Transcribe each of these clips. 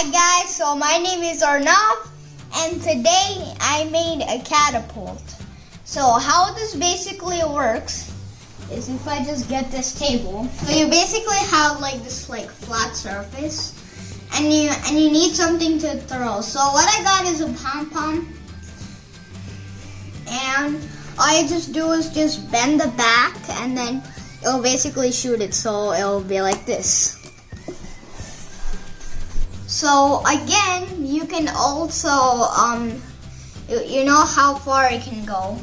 Hi guys, so my name is Arnav and today I made a catapult. So how this basically works is if I just get this table. So you basically have like this flat surface and you need something to throw. So what I got is a pom-pom and all I just do is just bend the back and then it'll basically shoot it, so it'll be like this. So again, you can also, you know how far it can go.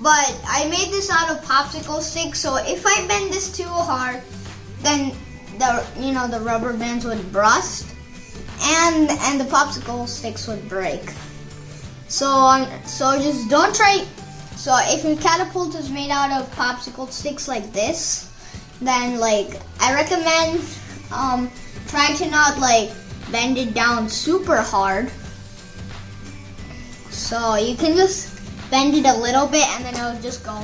But I made this out of popsicle sticks, so if I bend this too hard, then the rubber bands would burst, and the popsicle sticks would break. So just don't try. So if your catapult is made out of popsicle sticks like this, then I recommend try to not bend it down super hard. So you can just bend it a little bit and then it'll just go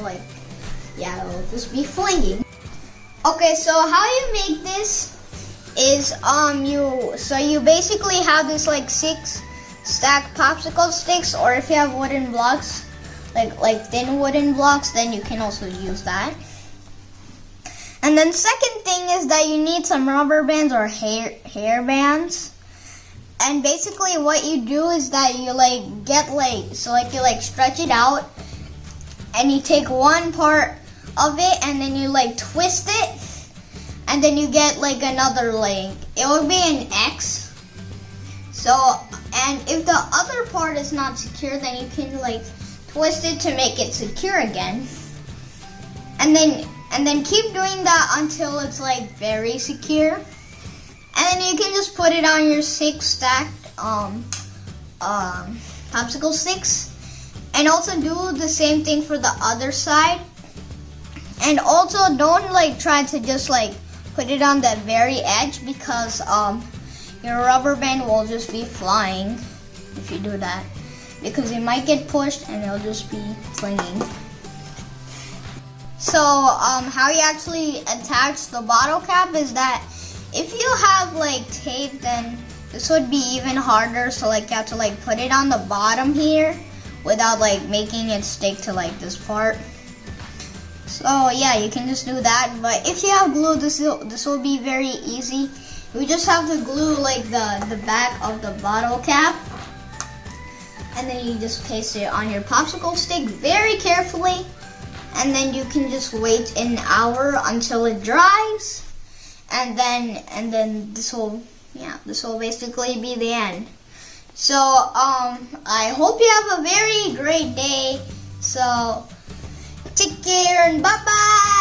it'll just be flinging. Okay, so how you make this is you basically have this 6 stacked popsicle sticks, or if you have wooden blocks, like thin wooden blocks, then you can also use that. And then second thing is that you need some rubber bands or hair bands. And basically what you do is that you you stretch it out and you take one part of it and then you twist it and then you get another it will be an X. So, and if the other part is not secure, then you can twist it to make it secure again. And then keep doing that until it's very secure. And then you can just put it on your 6 stacked popsicle sticks. And also do the same thing for the other side. And also don't try to just put it on the very edge, because your rubber band will just be flying if you do that. Because it might get pushed and it'll just be flinging. So how you actually attach the bottle cap is that if you have tape, then this would be even harder. So you have to put it on the bottom here without making it stick to this part. So yeah, you can just do that. But if you have glue, this will be very easy. You just have to glue the back of the bottle cap, and then you just paste it on your popsicle stick very carefully. And then you can just wait an hour until it dries. And then this will basically be the end. So I hope you have a very great day. So take care and bye bye.